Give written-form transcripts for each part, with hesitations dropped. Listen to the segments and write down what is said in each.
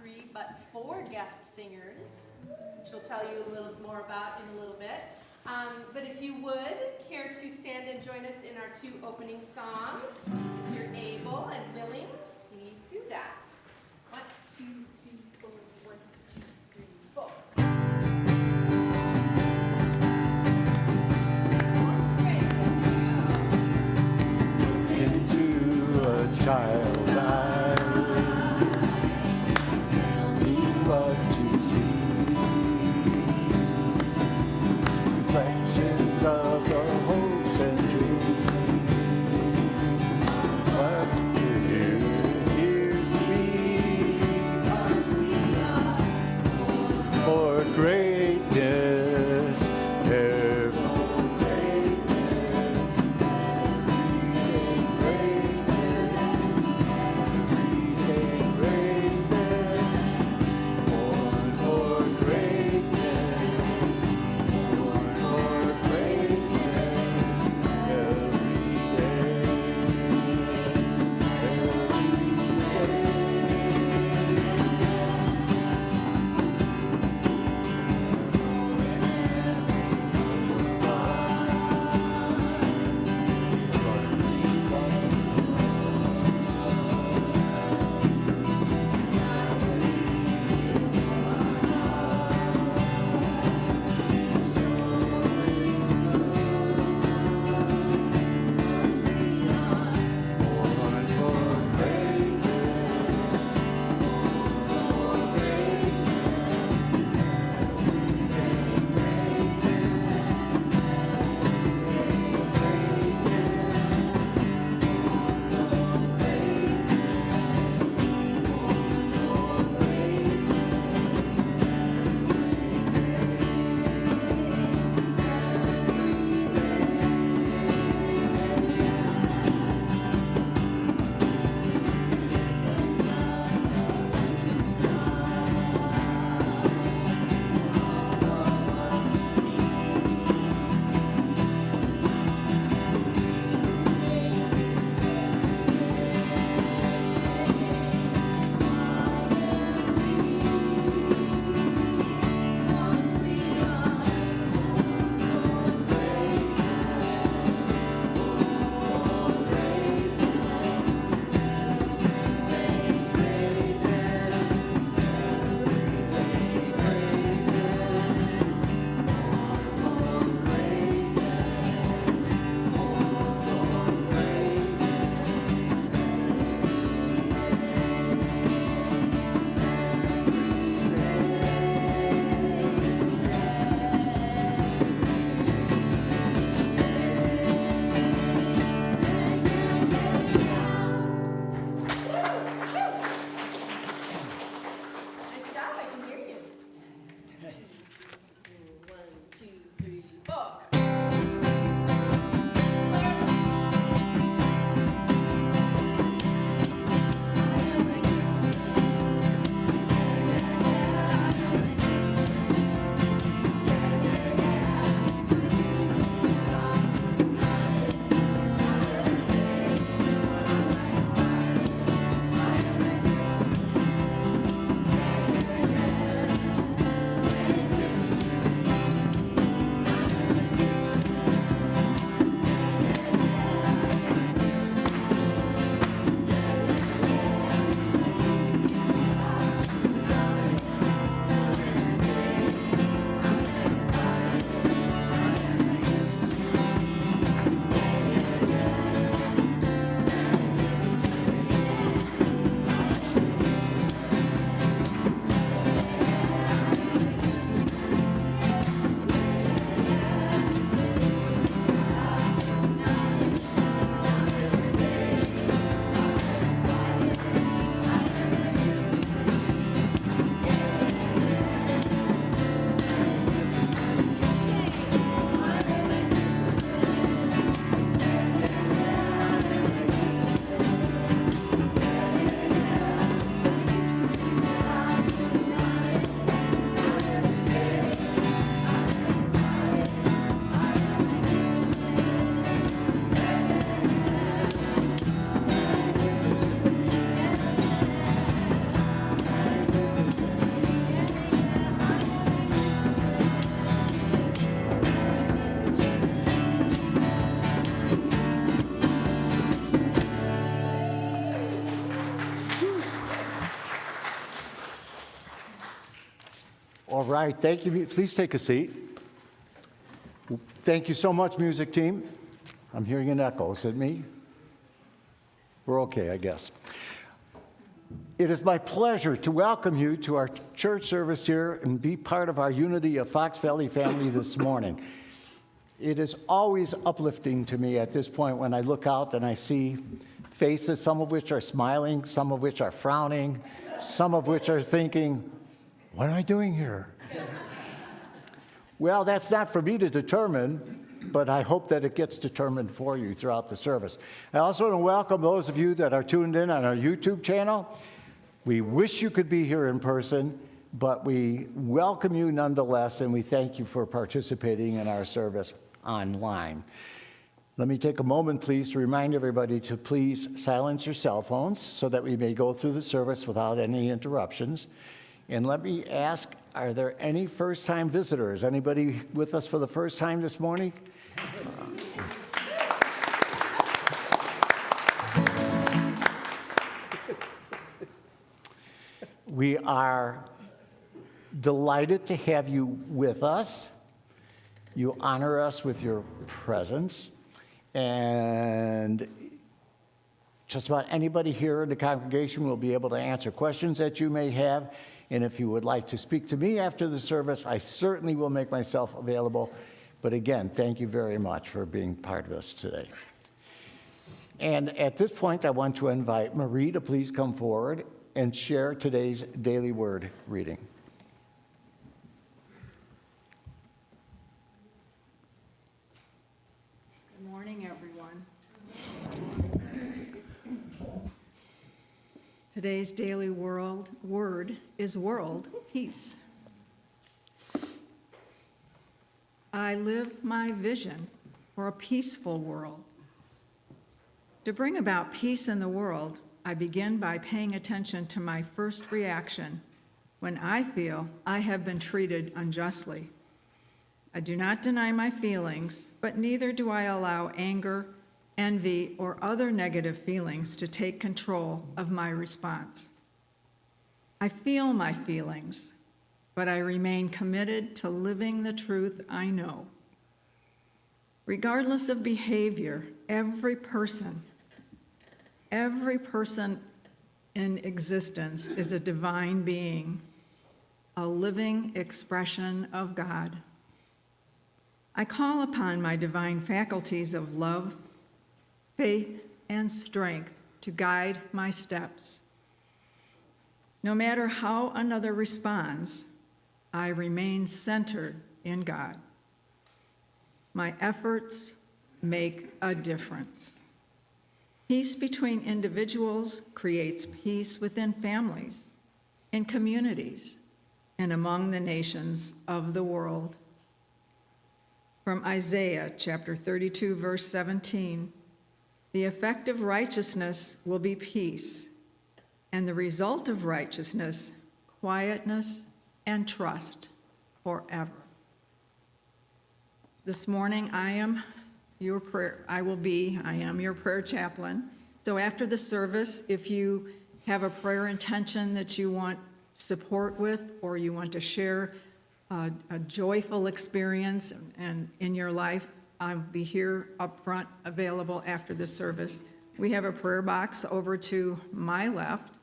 3 but 4 guest singers, which we'll tell you a little more about in a little bit. But if you would care to stand and join us in our 2 opening songs, if you're able and willing, please do that. 1, 2, 3, 4, 1, 2, 3, 4. Child's eyes, tell me what you see. Reflections of your hopes and dreams. What do you hear me? 'Cause we are All right, thank you. Please take a seat. Thank you so much, music team. I'm hearing an echo. Is it me? We're okay, I guess. It is my pleasure to welcome you to our church service here and be part of our Unity of Fox Valley family this morning. It is always uplifting to me at this point when I look out and I see faces, some of which are smiling, some of which are frowning, some of which are thinking, what am I doing here? Well, that's not for me to determine, but I hope that it gets determined for you throughout the service. I also want to welcome those of you that are tuned in on our YouTube channel. We wish you could be here in person, but we welcome you nonetheless, and we thank you for participating in our service online. Let me take a moment, please, to remind everybody to please silence your cell phones so that we may go through the service without any interruptions. And let me ask, are there any first-time visitors? Anybody with us for the first time this morning? We are delighted to have you with us. You honor us with your presence. And just about anybody here in the congregation will be able to answer questions that you may have. And if you would like to speak to me after the service, I certainly will make myself available. But again, thank you very much for being part of us today. And at this point, I want to invite Marie to please come forward and share today's daily word reading. Good morning, everyone. Today's daily word is world peace. I live my vision for a peaceful world. To bring about peace in the world, I begin by paying attention to my first reaction when I feel I have been treated unjustly. I do not deny my feelings, but neither do I allow anger, envy, or other negative feelings to take control of my response. I feel my feelings, but I remain committed to living the truth I know. Regardless of behavior, every person in existence is a divine being, a living expression of God. I call upon my divine faculties of love, faith, and strength to guide my steps. No matter how another responds, I remain centered in God. My efforts make a difference. Peace between individuals creates peace within families, in communities, and among the nations of the world. From Isaiah chapter 32, verse 17, the effect of righteousness will be peace, and the result of righteousness, quietness and trust forever. This morning, I am your prayer chaplain. So after the service, if you have a prayer intention that you want support with, or you want to share a joyful experience and in your life, I'll be here up front, available after the service. We have a prayer box over to my left,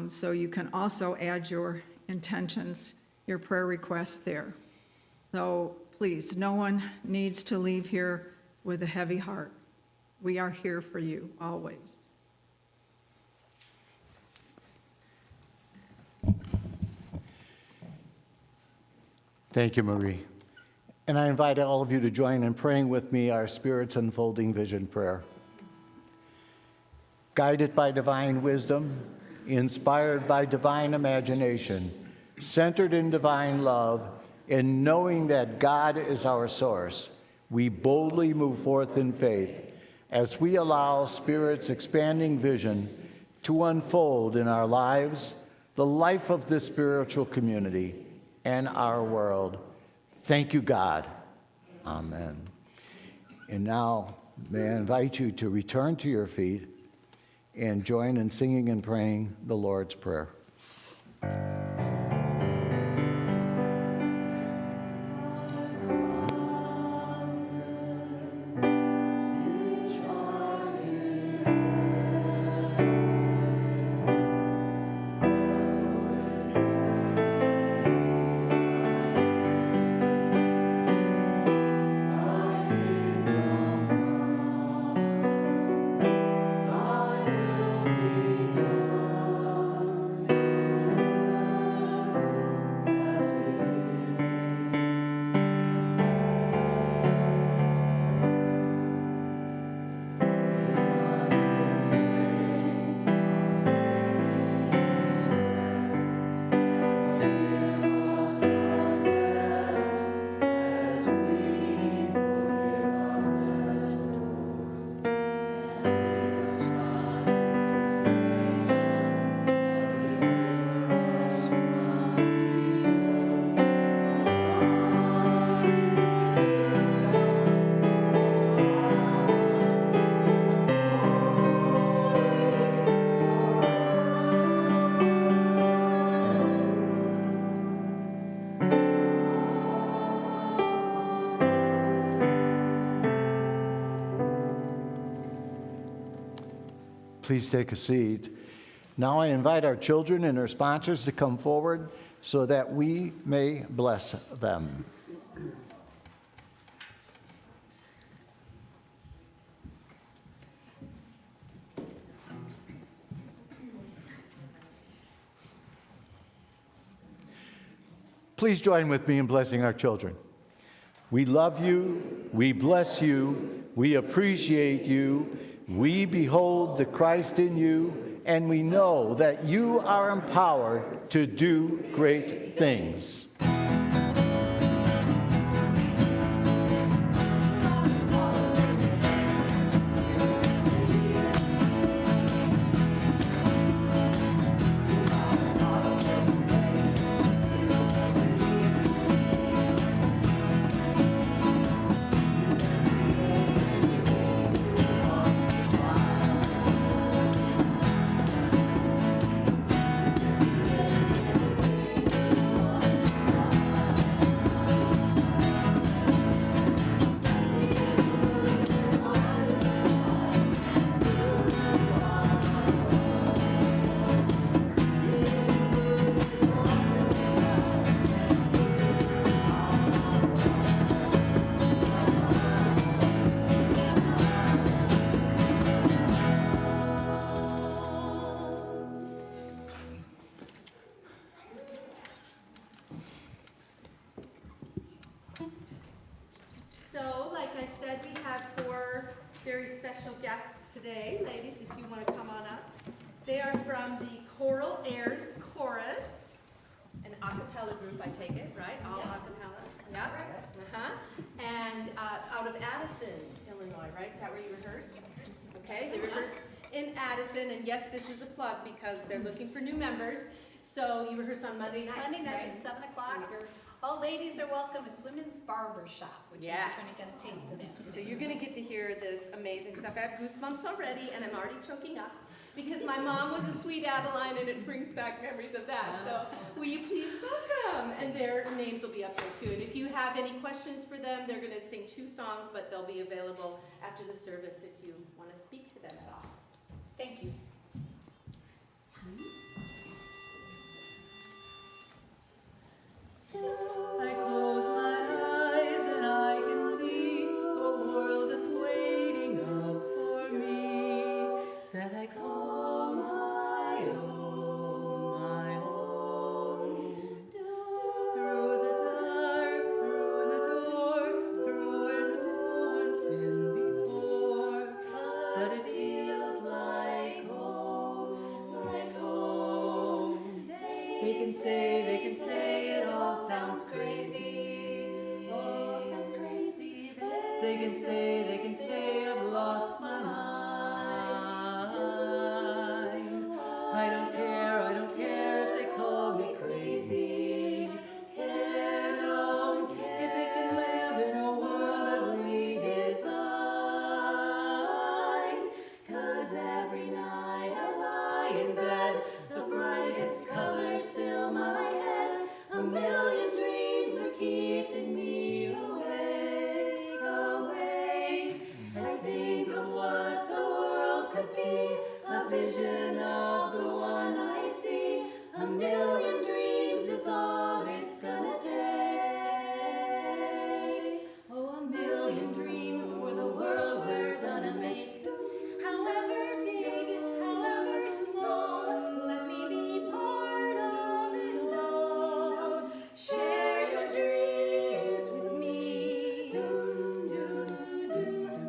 so you can also add your intentions, your prayer requests there. So please, no one needs to leave here with a heavy heart. We are here for you always. Thank you, Marie. And I invite all of you to join in praying with me our Spirit's unfolding vision prayer. Guided by divine wisdom, inspired by divine imagination, centered in divine love, and knowing that God is our source, we boldly move forth in faith as we allow Spirit's expanding vision to unfold in our lives, the life of this spiritual community, and our world. Thank you, God. Amen. And now, may I invite you to return to your feet and join in singing and praying the Lord's Prayer. Please take a seat. Now I invite our children and our sponsors to come forward so that we may bless them. Please join with me in blessing our children. We love you, we bless you, we appreciate you, we behold the Christ in you, and we know that you are empowered to do great things. So, like I said, we have 4 very special guests today. Ladies, if you want to come on up. They are from the Choral Airs Chorus, an a cappella group, I take it, right? All a cappella? Yeah. Uh-huh. And out of Addison, Illinois, right? Is that where you rehearse? Okay, they rehearse in Addison, and yes, this is a plug because they're looking for new members. So you rehearse on Monday nights, Monday nights right? at 7 o'clock. All ladies are welcome. It's Women's Barber Shop, which is you're going to get a taste of that So today. you're gonna get to hear this amazing stuff. I have goosebumps already, and I'm already choking up because my mom was a sweet Adeline, and it brings back memories of that. So will you please welcome? And their names will be up there too. And if you have any questions for them, they're gonna sing 2 songs, but they'll be available after the service if you want to speak to them at all. Thank you. I close my eyes and I can see a world that's waiting up for me, that I call my own, my own. Through the dark, through the door, through where no one's been before, but it feels like home, like home. They can say it all sounds crazy. All sounds crazy. They can say I've lost my mind. I don't care if they call me crazy. Don't care if they can live in a world that we design. 'Cause every night I lie in bed, the brightest colors fill my head. A million dreams are keeping me awake, awake. I think of what the world could be, a vision of the one I see. A million dreams is all it's gonna take. Oh, a million dreams for the world we're gonna make. However big, however small, let me be part of it all. Share your dreams with me.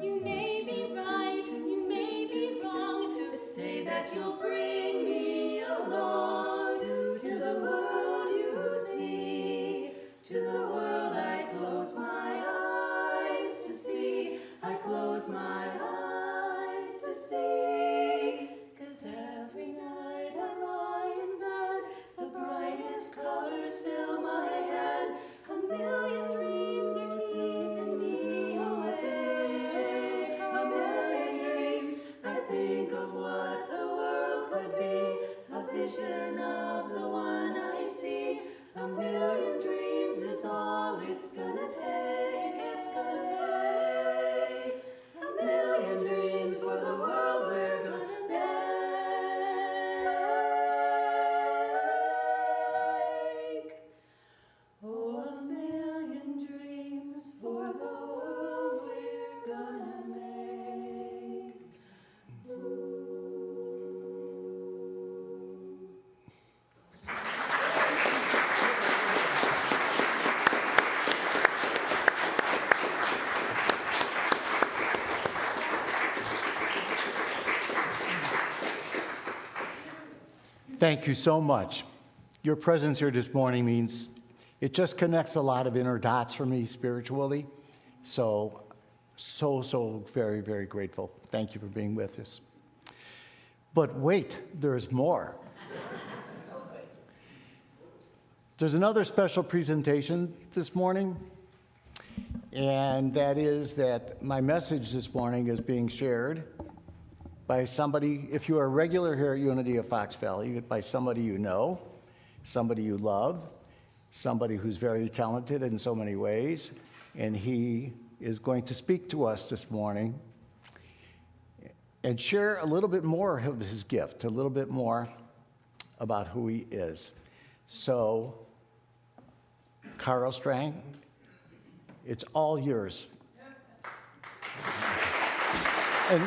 You may be right, you may be wrong, but say that you'll bring me along to the world you see, to the world I close my eyes to see. I close my eyes to see. 'Cause every night I lie in bed, the brightest colors fill my head. A million dreams are keeping me awake. A million dreams. I think of what the world could be, a vision of the one I see. A million dreams is all it's gonna take. It's gonna take a million dreams for the world we're gonna make. Thank you so much. Your presence here this morning means it just connects a lot of inner dots for me spiritually. So very, very grateful. Thank you for being with us. But wait, there's more. There's another special presentation this morning, and that is that my message this morning is being shared by somebody, if you are a regular here at Unity of Fox Valley, by somebody you know, somebody you love, somebody who's very talented in so many ways, and he is going to speak to us this morning and share a little bit more of his gift, a little bit more about who he is. So, Carl Strang, it's all yours. And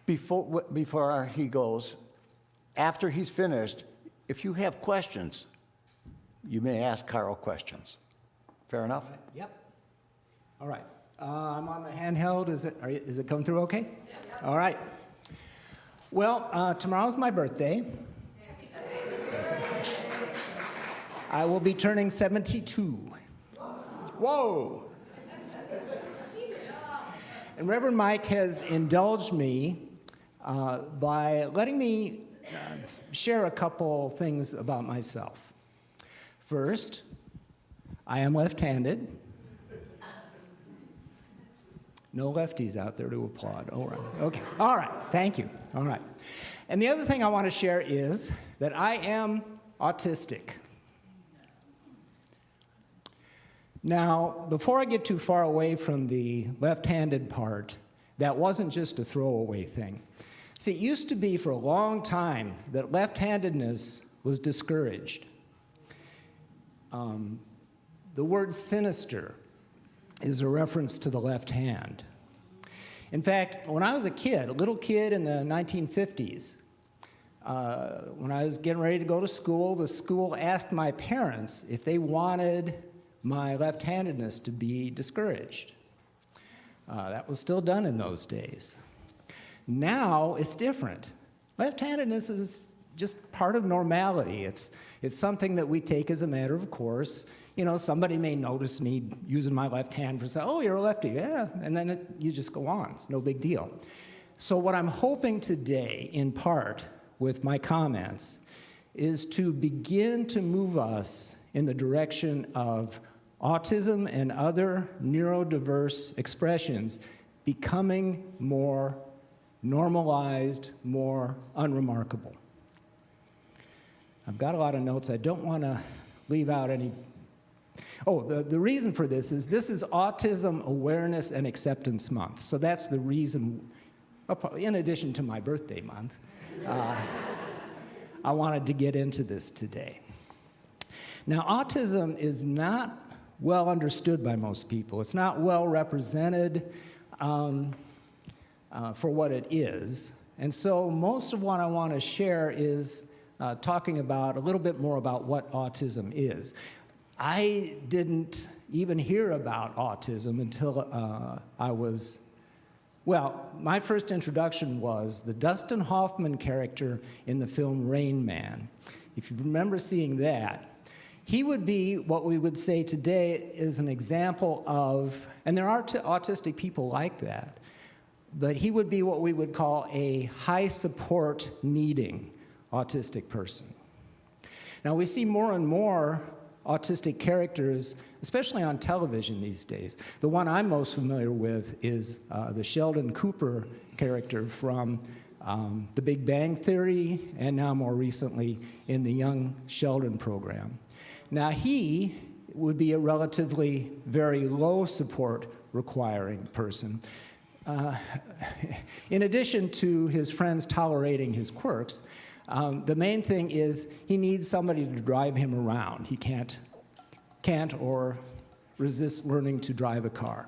before he goes, after he's finished, if you have questions, you may ask Carl questions. Fair enough? Yep. All right. I'm on the handheld. Is it coming through okay? Yep. All right. Well, tomorrow's my birthday. I will be turning 72. Whoa! And Reverend Mike has indulged me by letting me share a couple things about myself. First, I am left-handed. No lefties out there to applaud. All right. Okay. All right. Thank you. All right. And the other thing I want to share is that I am autistic. Now, before I get too far away from the left-handed part, that wasn't just a throwaway thing. See, it used to be for a long time that left-handedness was discouraged. The word sinister is a reference to the left hand. In fact, when I was a little kid in the 1950s, when I was getting ready to go to school, the school asked my parents if they wanted my left-handedness to be discouraged. That was still done in those days. Now it's different. Left-handedness is just part of normality. It's something that we take as a matter of course. You know, somebody may notice me using my left hand for saying, oh, you're a lefty, yeah, and then you just go on. It's no big deal. So what I'm hoping today, in part, with my comments, is to begin to move us in the direction of autism and other neurodiverse expressions becoming more normalized, more unremarkable. I've got a lot of notes. I don't want to leave out any. Oh, the reason for this is Autism Awareness and Acceptance Month. So that's the reason, in addition to my birthday month, I wanted to get into this today. Now, autism is not well understood by most people. It's not well represented for what it is. And so most of what I want to share is talking about a little bit more about what autism is. I didn't even hear about autism until my first introduction was the Dustin Hoffman character in the film Rain Man. If you remember seeing that, he would be what we would say today is an example of, and there are autistic people like that, but he would be what we would call a high support needing autistic person. Now we see more and more autistic characters, especially on television these days. The one I'm most familiar with is the Sheldon Cooper character from The Big Bang Theory, and now more recently in the Young Sheldon program. Now he would be a relatively very low support requiring person. In addition to his friends tolerating his quirks, the main thing is he needs somebody to drive him around. He can't or resists learning to drive a car.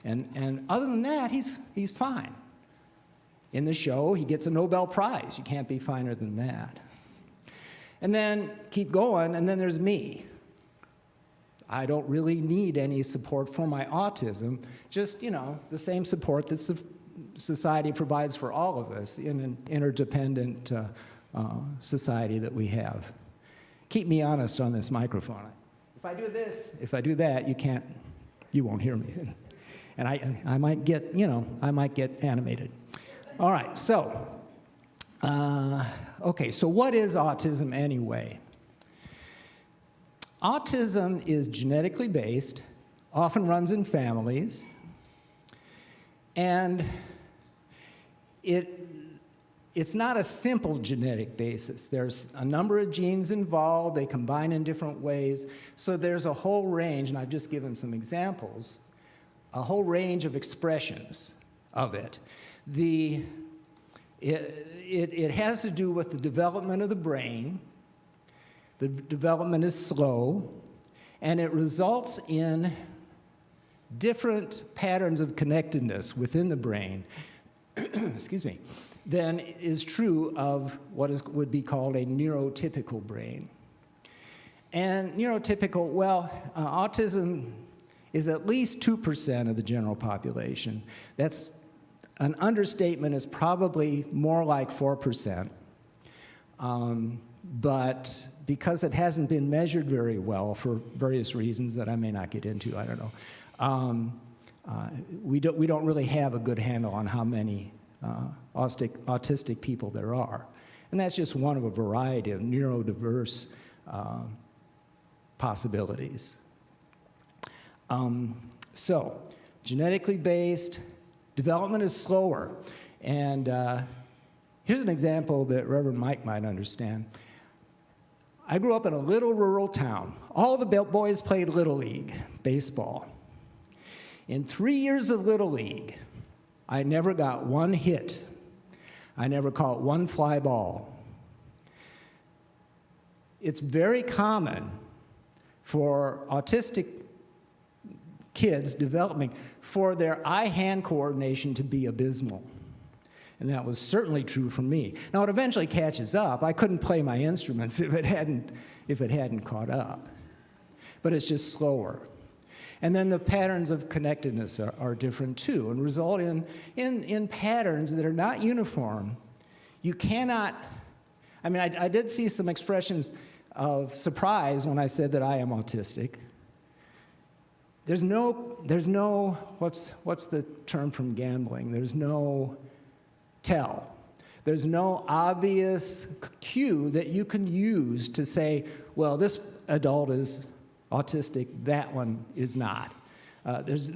And other than that, he's fine. In the show, he gets a Nobel Prize. You can't be finer than that. And then keep going, and then there's me. I don't really need any support for my autism, just, the same support that's society provides for all of us in an interdependent society that we have. Keep me honest on this microphone. If I do this, if I do that, you won't hear me. And I might get, I might get animated. All right, so, okay, so what is autism anyway? Autism is genetically based, often runs in families, and it's not a simple genetic basis. There's a number of genes involved, they combine in different ways, so there's a whole range, and I've just given some examples, a whole range of expressions of it. It has to do with the development of the brain. The development is slow, and it results in different patterns of connectedness within the brain, excuse me, than is true of what would be called a neurotypical brain. And neurotypical, well, autism is at least 2% of the general population. That's an understatement. Is probably more like 4%. But because it hasn't been measured very well for various reasons that I may not get into, I don't know, we don't really have a good handle on how many autistic people there are. And that's just one of a variety of neurodiverse possibilities. So, genetically based, development is slower. And here's an example that Reverend Mike might understand. I grew up in a little rural town. All the boys played Little League baseball. In 3 years of Little League, I never got one hit. I never caught one fly ball. It's very common for autistic kids developing for their eye-hand coordination to be abysmal. And that was certainly true for me. Now, it eventually catches up. I couldn't play my instruments if it hadn't caught up. But it's just slower. And then the patterns of connectedness are different too, and result in patterns that are not uniform. You cannot, I did see some expressions of surprise when I said that I am autistic. There's no, what's the term from gambling? There's no tell. There's no obvious cue that you can use to say, well, this adult is autistic, that one is not. There's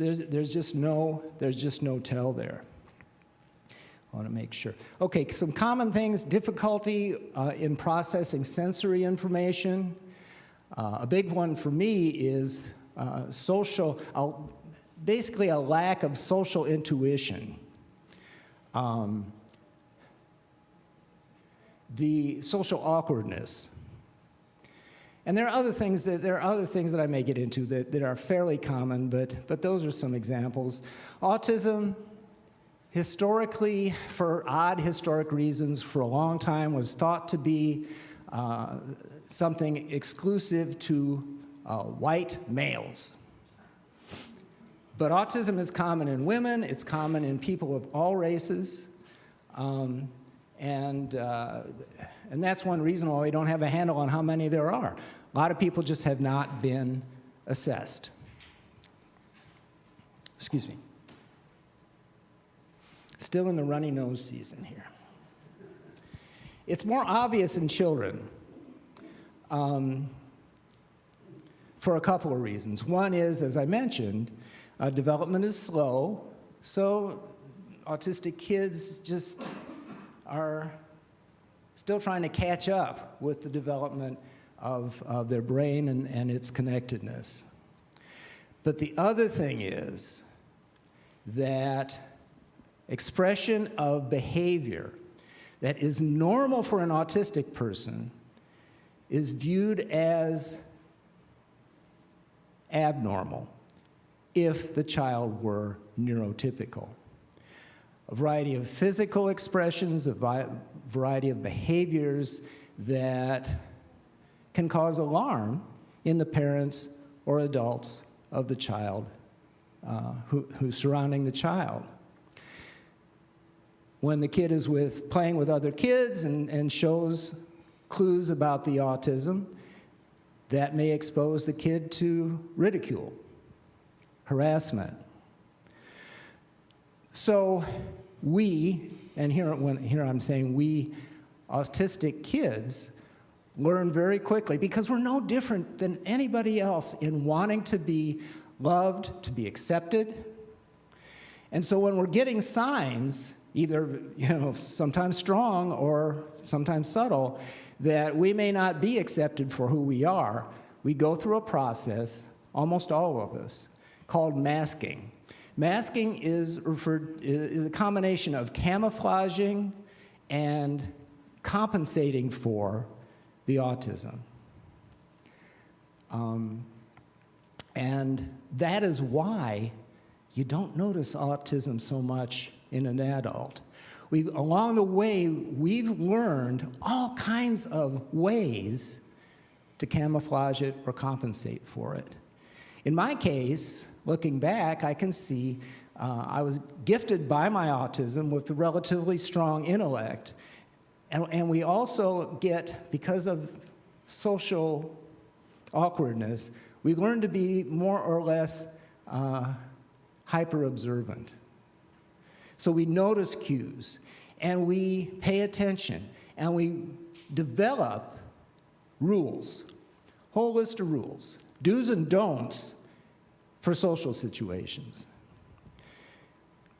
just no tell there. I want to make sure. Okay, some common things: difficulty in processing sensory information. A big one for me is basically a lack of social intuition. The social awkwardness. And there are other things that I may get into that are fairly common, but those are some examples. Autism, historically, for odd historic reasons, for a long time was thought to be something exclusive to white males. But autism is common in women, it's common in people of all races, and that's one reason why we don't have a handle on how many there are. A lot of people just have not been assessed. Excuse me. Still in the runny nose season here. It's more obvious in children for a couple of reasons. One is, as I mentioned, development is slow, so autistic kids just are still trying to catch up with the development of their brain and its connectedness. But the other thing is that expression of behavior that is normal for an autistic person is viewed as abnormal if the child were neurotypical. A variety of physical expressions, a variety of behaviors that can cause alarm in the parents or adults of the child who's surrounding the child. when the kid is playing with other kids and shows clues about the autism, that may expose the kid to ridicule, harassment. So we, and here I'm saying we, autistic kids, learn very quickly because we're no different than anybody else in wanting to be loved, to be accepted. And so when we're getting signs, either sometimes strong or sometimes subtle, that we may not be accepted for who we are, we go through a process, almost all of us, called masking. Masking is a combination of camouflaging and compensating for the autism. And that is why you don't notice autism so much in an adult. Along the way, we've learned all kinds of ways to camouflage it or compensate for it. In my case, looking back, I can see I was gifted by my autism with a relatively strong intellect. And we also get, because of social awkwardness, we learn to be more or less hyper-observant. So we notice cues, and we pay attention, and we develop rules, whole list of rules, do's and don'ts for social situations.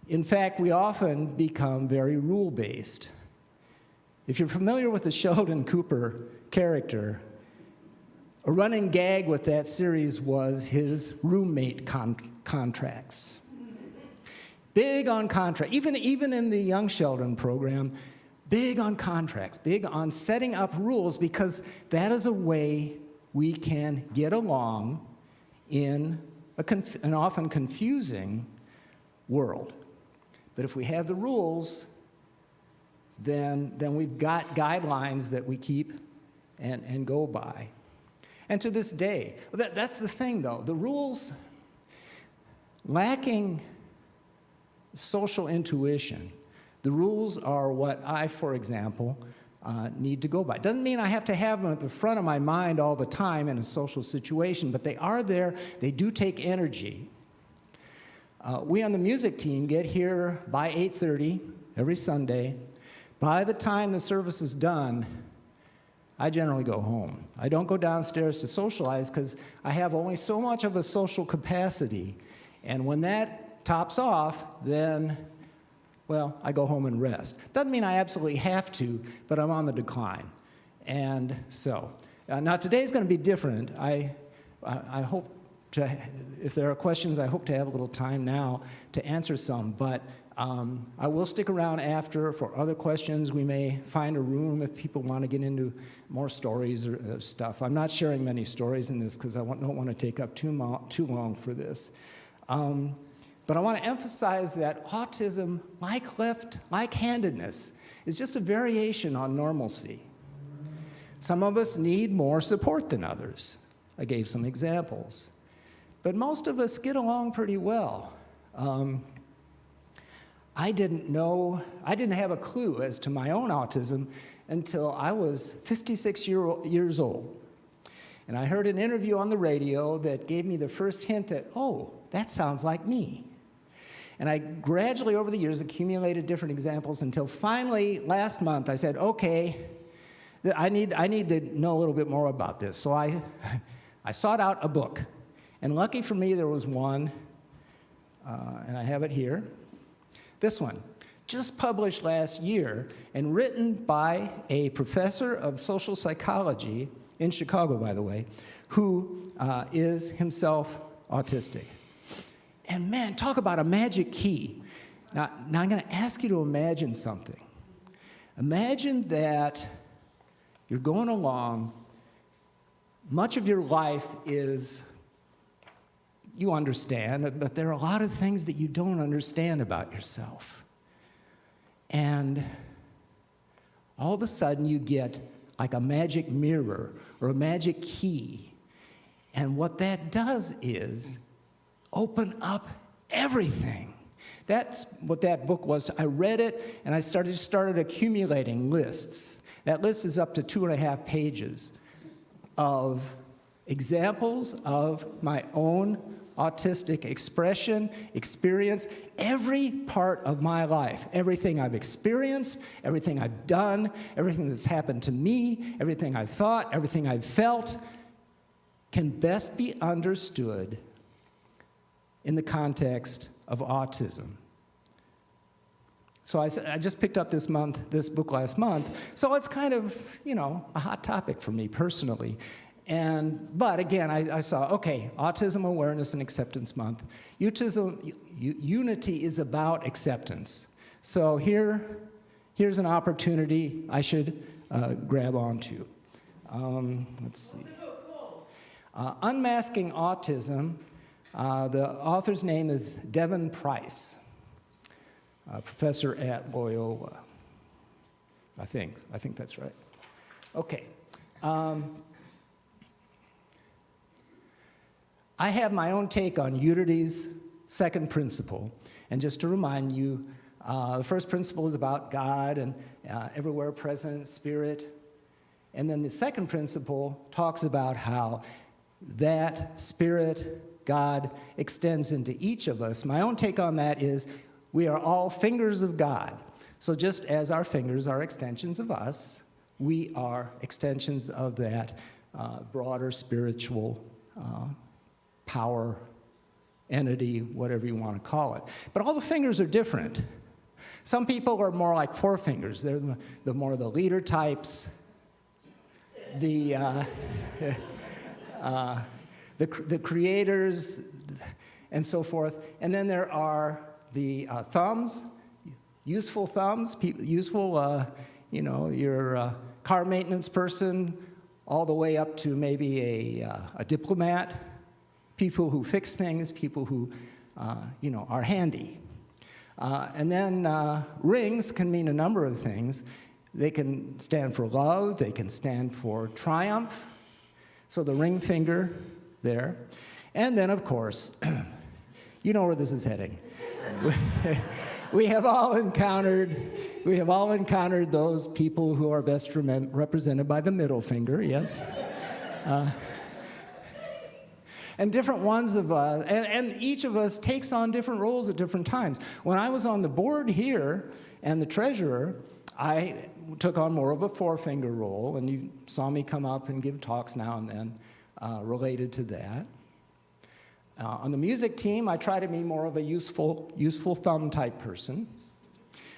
In fact, we often become very rule-based. If you're familiar with the Sheldon Cooper character, a running gag with that series was his roommate contracts. Big on contract, even in the Young Sheldon program, big on contracts, big on setting up rules, because that is a way we can get along in an often confusing world. But if we have the rules, then we've got guidelines that we keep and go by. And to this day, that's the thing though, the rules, lacking social intuition, the rules are what I, for example, need to go by. Doesn't mean I have to have them at the front of my mind all the time in a social situation, but they are there, they do take energy. We on the music team get here by 8:30 every Sunday. By the time the service is done, I generally go home. I don't go downstairs to socialize because I have only so much of a social capacity. And when that tops off, then, well, I go home and rest. Doesn't mean I absolutely have to, but I'm on the decline. And so, now today's going to be different. I hope to, if there are questions, I hope to have a little time now to answer some, but I will stick around after for other questions. We may find a room if people want to get into more stories or stuff. I'm not sharing many stories in this because I don't want to take up too long for this. But I want to emphasize that autism, like like-handedness, is just a variation on normalcy. Some of us need more support than others. I gave some examples. But most of us get along pretty well. I didn't have a clue as to my own autism until I was 56 years old. And I heard an interview on the radio that gave me the first hint that, oh, that sounds like me. And I gradually, over the years, accumulated different examples until finally, last month, I said, okay, I need to know a little bit more about this. So I sought out a book. And lucky for me, there was one, and I have it here. This one, just published last year and written by a professor of social psychology in Chicago, by the way, who is himself autistic. And man, talk about a magic key. Now I'm going to ask you to imagine something. Imagine that you're going along, much of your life is, you understand, but there are a lot of things that you don't understand about yourself. And all of a sudden you get like a magic mirror or a magic key. And what that does is open up everything That's what that book was. I read it, and I started accumulating lists. That list is up to 2.5 pages of examples of my own autistic expression, experience, every part of my life, everything I've experienced, everything I've done, everything that's happened to me, everything I've thought, everything I've felt, can best be understood in the context of autism. So I just picked up this book last month, so it's kind of, a hot topic for me personally. But again, I saw, okay, Autism Awareness and Acceptance Month. Unity is about acceptance. So here's an opportunity I should grab onto. Let's see. Unmasking Autism. The author's name is Devin Price, a professor at Loyola. I think that's right. Okay. I have my own take on Unity's second principle. And just to remind you, the first principle is about God and everywhere present spirit. And then the second principle talks about how that spirit, God, extends into each of us. My own take on that is we are all fingers of God. So just as our fingers are extensions of us, we are extensions of that broader spiritual power, entity, whatever you want to call it. But all the fingers are different. Some people are more like forefingers. They're the more the leader types, the creators, and so forth. And then there are the thumbs, useful thumbs, useful, your car maintenance person, all the way up to maybe a diplomat. People who fix things, people who, are handy. And then rings can mean a number of things. They can stand for love, they can stand for triumph. So the ring finger there. And then, of course, you know where this is heading. We have all encountered those people who are best represented by the middle finger, yes? And different ones of us, and each of us takes on different roles at different times. When I was on the board here and the treasurer, I took on more of a forefinger role, and you saw me come up and give talks now and then related to that. On the music team, I try to be more of a useful thumb type person.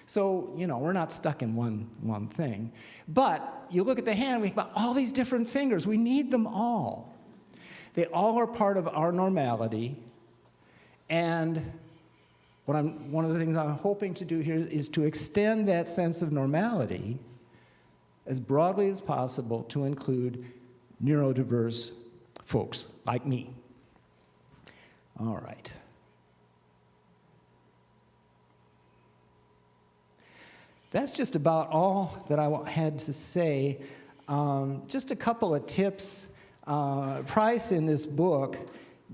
So, we're not stuck in one thing. But you look at the hand, we've got all these different fingers. We need them all. They all are part of our normality, and one of the things I'm hoping to do here is to extend that sense of normality as broadly as possible to include neurodiverse folks like me. All right. That's just about all that I had to say. Just a couple of tips. Price in this book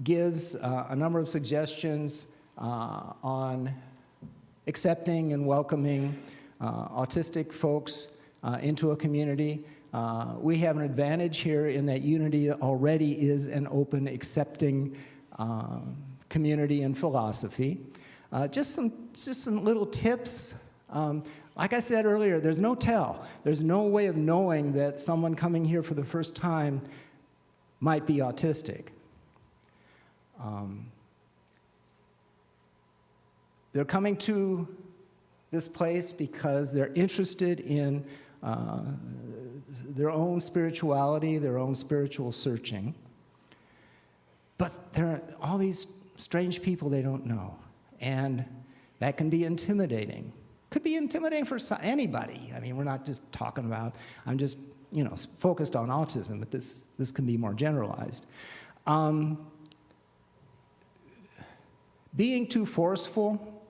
gives a number of suggestions on accepting and welcoming autistic folks into a community. We have an advantage here in that Unity already is an open, accepting community and philosophy. Just some little tips. Like I said earlier, there's no tell. There's no way of knowing that someone coming here for the first time might be autistic. They're coming to this place because they're interested in their own spirituality, their own spiritual searching. But there are all these strange people they don't know, and that can be intimidating. Could be intimidating for anybody. I mean, we're not just talking about, I'm just focused on autism, but this can be more generalized. Being too forceful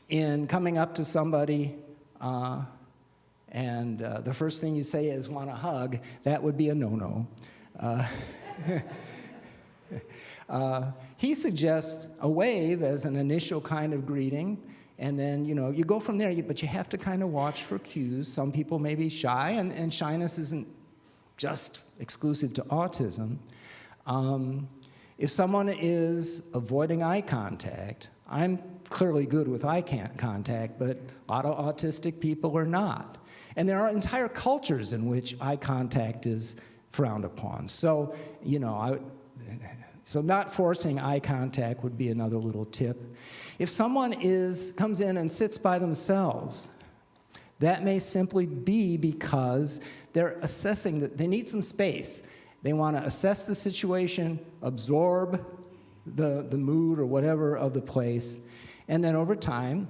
in coming up to somebody and the first thing you say is want a hug, that would be a no-no. He suggests a wave as an initial kind of greeting, and then, you go from there, but you have to kind of watch for cues. Some people may be shy, and shyness isn't just exclusive to autism. If someone is avoiding eye contact, I'm clearly good with eye contact, but a lot of autistic people are not. And there are entire cultures in which eye contact is frowned upon. So, so not forcing eye contact would be another little tip. If someone comes in and sits by themselves, that may simply be because they're assessing that they need some space. They want to assess the situation, absorb the mood or whatever of the place, and then over time,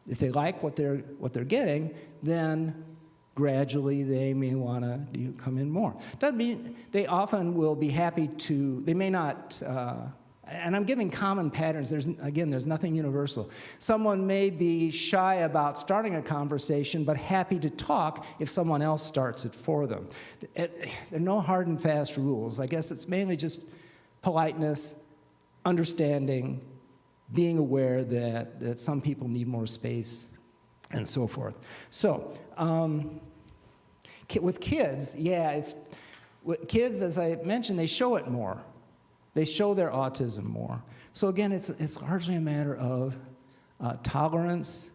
if they like what they're getting, then gradually they may want to come in more. Doesn't mean they often will be happy to. They may not. And I'm giving common patterns. There's nothing universal. Someone may be shy about starting a conversation, but happy to talk if someone else starts it for them. There are no hard and fast rules. I guess it's mainly just politeness, understanding, being aware that some people need more space, and so forth. So, with kids, kids, as I mentioned, they show it more. They show their autism more. So again, it's largely a matter of tolerance.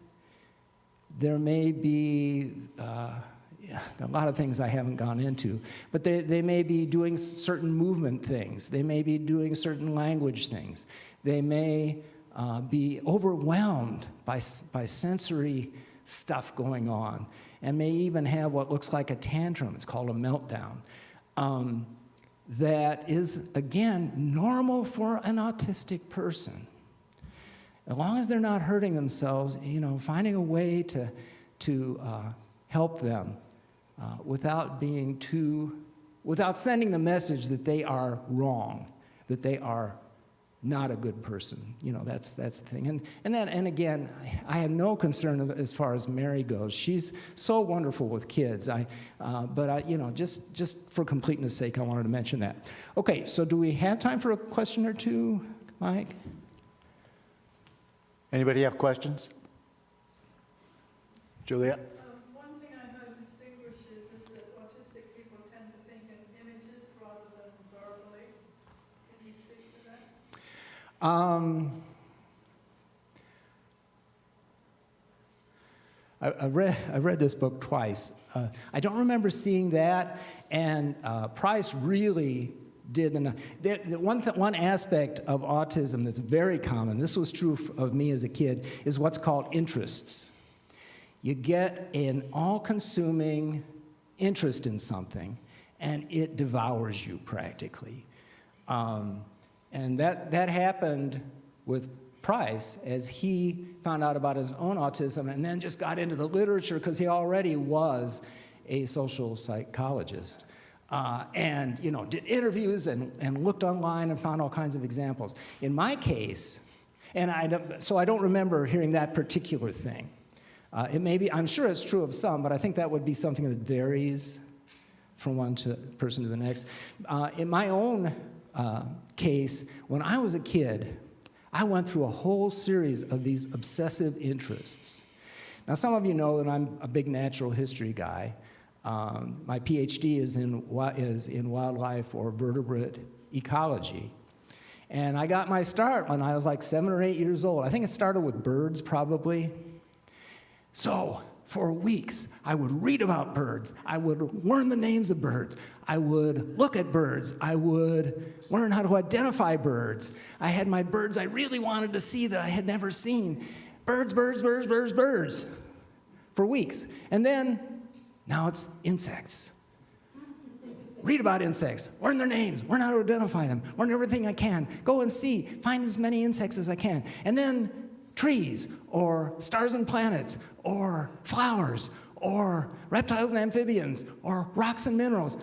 There may be a lot of things I haven't gone into, but they may be doing certain movement things. They may be doing certain language things. They may be overwhelmed by sensory stuff going on, and may even have what looks like a tantrum. It's called a meltdown. That is, again, normal for an autistic person. As long as they're not hurting themselves, finding a way to help them without sending the message that they are wrong, that they are not a good person. That's the thing. And again, I have no concern as far as Mary goes. She's so wonderful with kids. Just for completeness' sake, I wanted to mention that. Okay, so do we have time for a question or two, Mike? Anybody have questions? Juliet? One thing I heard distinguishes is that autistic people tend to think in images rather than verbally. Can you speak to that? I read this book twice. I don't remember seeing that, and Price really did. One aspect of autism that's very common, this was true of me as a kid, is what's called interests. You get an all-consuming interest in something, and it devours you practically. And that happened with Price as he found out about his own autism and then just got into the literature because he already was a social psychologist. And did interviews and looked online and found all kinds of examples. In my case, so I don't remember hearing that particular thing. It may be, I'm sure it's true of some, but I think that would be something that varies from one person to the next. In my own case, when I was a kid, I went through a whole series of these obsessive interests. Now, some of you know that I'm a big natural history guy. My PhD is in wildlife or vertebrate ecology. And I got my start when I was like 7 or 8 years old. I think it started with birds, probably. So, for weeks, I would read about birds. I would learn the names of birds. I would look at birds. I would learn how to identify birds. I had my birds I really wanted to see that I had never seen. Birds, birds, birds, birds, birds, for weeks. And then, now it's insects. Read about insects, learn their names, learn how to identify them, learn everything I can. Go and see, find as many insects as I can. And then trees, or stars and planets, or flowers, or reptiles and amphibians, or rocks and minerals,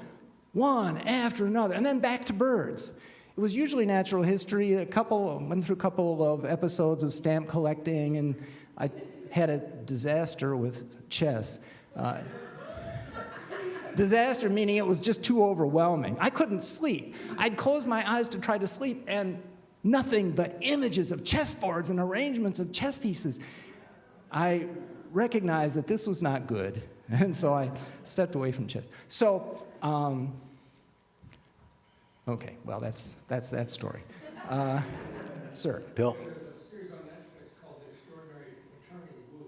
one after another, and then back to birds. It was usually natural history. Went through a couple of episodes of stamp collecting, and I had a disaster with chess. Disaster meaning it was just too overwhelming. I couldn't sleep. I'd close my eyes to try to sleep, and nothing but images of chessboards and arrangements of chess pieces. I recognized that this was not good, and so I stepped away from chess. So, okay, well, that's that story. Sir. Bill? There's a series on Netflix called The Extraordinary Attorney Wu.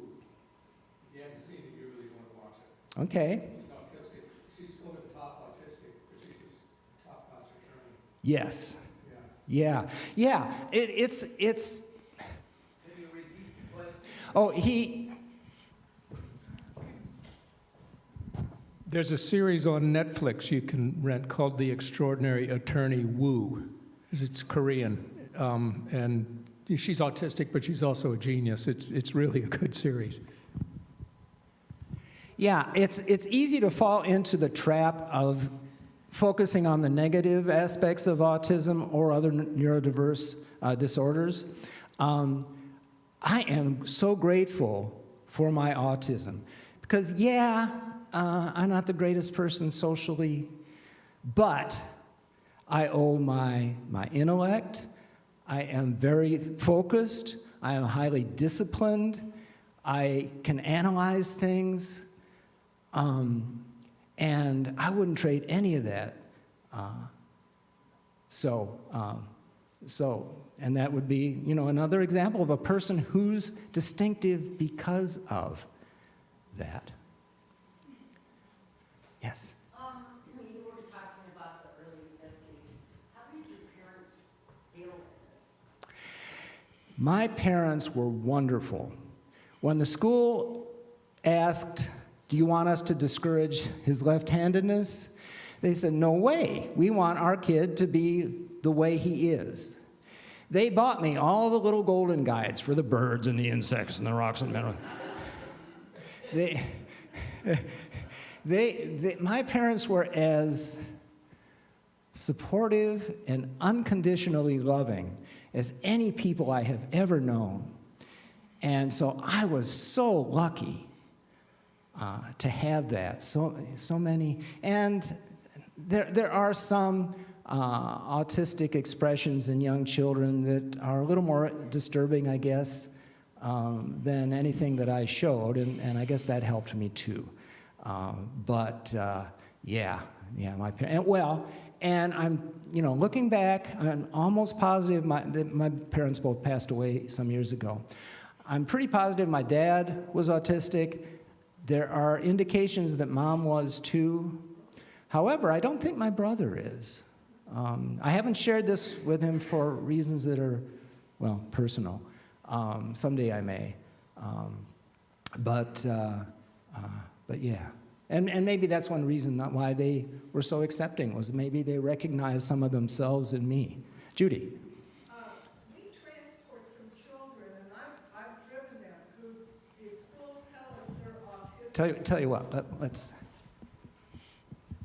If you haven't seen it, you really want to watch it. Okay. She's autistic. She's still the top autistic, but she's this top-notch attorney. Yes. Yeah. Yeah. It's. Can you repeat the question? Oh, There's a series on Netflix you can rent called The Extraordinary Attorney Wu. It's Korean, and she's autistic, but she's also a genius. It's really a good series. Yeah, it's easy to fall into the trap of focusing on the negative aspects of autism or other neurodiverse disorders. I am so grateful for my autism because, I'm not the greatest person socially, but I owe my intellect. I am very focused. I am highly disciplined. I can analyze things. And I wouldn't trade any of that. And that would be, another example of a person who's distinctive because of that. Yes. When you were talking about the early 50s, how did your parents deal with this? My parents were wonderful. When the school asked, do you want us to discourage his left-handedness? They said, no way. We want our kid to be the way he is. They bought me all the little golden guides for the birds and the insects and the rocks and minerals. My parents were as supportive and unconditionally loving as any people I have ever known. And so I was so lucky to have that. So many. And there are some autistic expressions in young children that are a little more disturbing, I guess, than anything that I showed. And I guess that helped me too. My parents, and I'm, looking back, I'm almost positive my parents both passed away some years ago. I'm pretty positive my dad was autistic. There are indications that mom was too. However, I don't think my brother is. I haven't shared this with him for reasons that are, personal. Someday I may. But yeah. And maybe that's one reason why they were so accepting, was maybe they recognized some of themselves in me. Judy. We transport some children, and I've driven them who the schools tell us they're autistic. Tell you what, let's...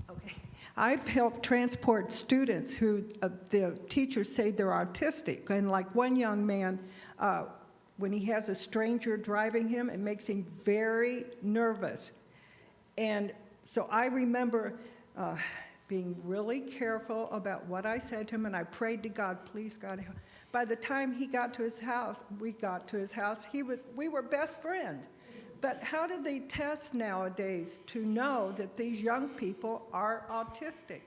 Okay. I've helped transport students who the teachers say they're autistic. And like one young man, when he has a stranger driving him, it makes him very nervous. And so I remember being really careful about what I said to him, and I prayed to God, please God help. By the time we got to his house, we were best friends. But how do they test nowadays to know that these young people are autistic?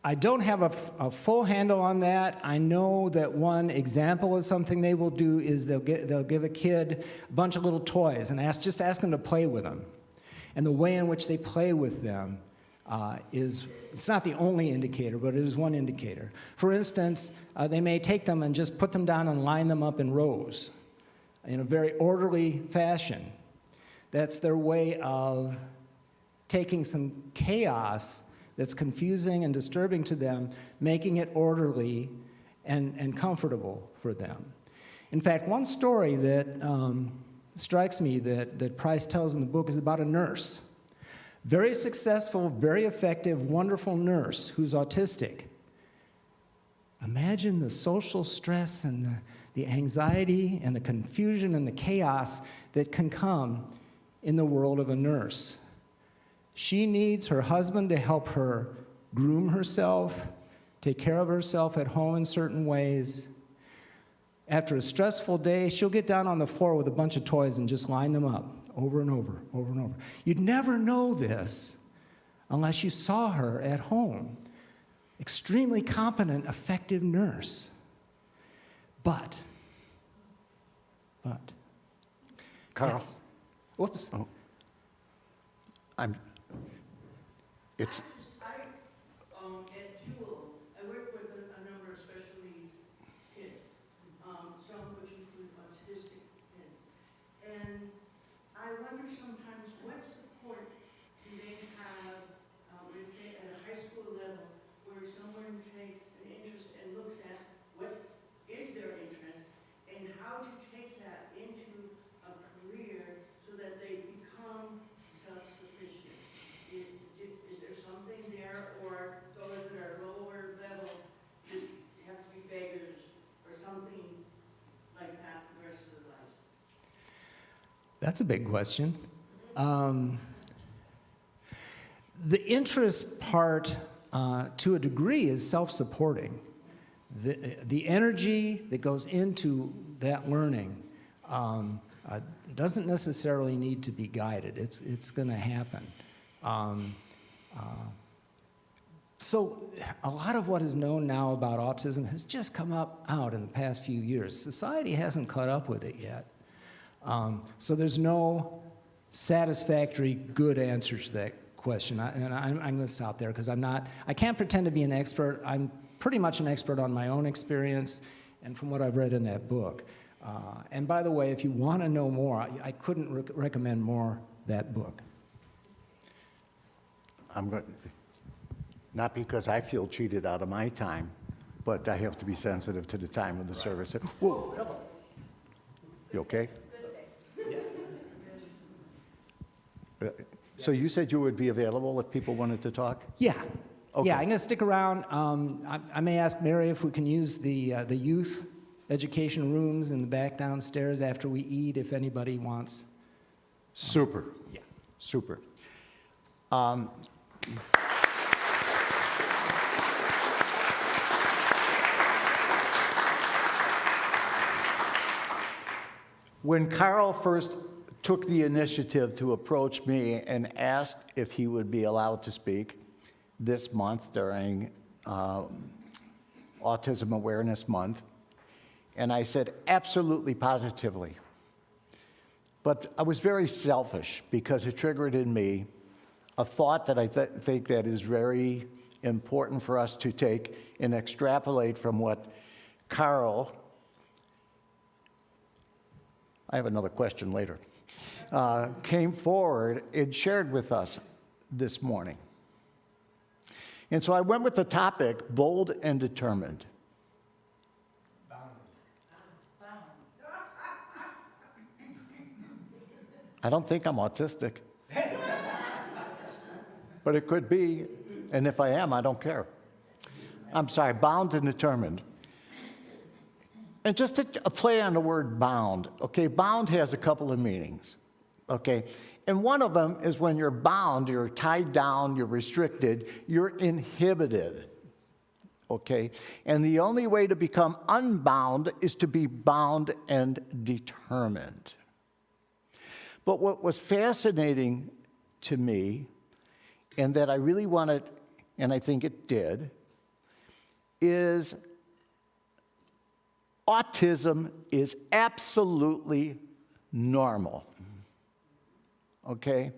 I don't have a full handle on that. I know that one example of something they will do is they'll give a kid a bunch of little toys and just ask them to play with them. And the way in which they play with them it's not the only indicator, but it is one indicator. For instance, they may take them and just put them down and line them up in rows in a very orderly fashion. That's their way of taking some chaos that's confusing and disturbing to them, making it orderly and comfortable for them. In fact, one story that strikes me that Price tells in the book is about a nurse. Very successful, very effective, wonderful nurse who's autistic. Imagine the social stress and the anxiety and the confusion and the chaos that can come in the world of a nurse. She needs her husband to help her groom herself, take care of herself at home in certain ways. After a stressful day, she'll get down on the floor with a bunch of toys and just line them up over and over, over and over. You'd never know this unless you saw her at home. Extremely competent, effective nurse. But, Carl? yes. Whoops. Oh. It's, At Jewel, I work with a number of special needs kids, some of which include autistic kids. And I wonder sometimes, what support do they have, let's say at a high school level, where someone takes an interest and looks at what is their interest and how to take that into a career so that they become self-sufficient? Is there something there, or those that are lower level just have to be beggars or something like that for the rest of their life? That's a big question. The interest part, to a degree, is self-supporting. The energy that goes into that learning doesn't necessarily need to be guided. It's going to happen. So a lot of what is known now about autism has just come out in the past few years. Society hasn't caught up with it yet. So there's no satisfactory, good answer to that question. I'm going to stop there because I can't pretend to be an expert. I'm pretty much an expert on my own experience and from what I've read in that book. And by the way, if you want to know more, I couldn't recommend more that book. I'm going, not because I feel cheated out of my time, but I have to be sensitive to the time of the service. Whoa. You okay? Yes. So you said you would be available if people wanted to talk? Yeah. Okay. Yeah, I'm going to stick around. I may ask Mary if we can use the youth education rooms in the back downstairs after we eat, if anybody wants. Super. Yeah. Super. When Carl first took the initiative to approach me and asked if he would be allowed to speak this month during Autism Awareness Month, and I said, absolutely, positively. But I was very selfish because it triggered in me a thought that I think that is very important for us to take and extrapolate from what Carl, I have another question later, came forward and shared with us this morning. And so I went with the topic, bold and determined. I don't think I'm autistic. But it could be, and if I am, I don't care. I'm sorry, bound and determined. And just a play on the word bound, okay? Bound has a couple of meanings, okay? And one of them is when you're bound, you're tied down, you're restricted, you're inhibited, okay? And the only way to become unbound is to be bound and determined. But what was fascinating to me, and that I really wanted, and I think it did, is autism is absolutely normal, okay?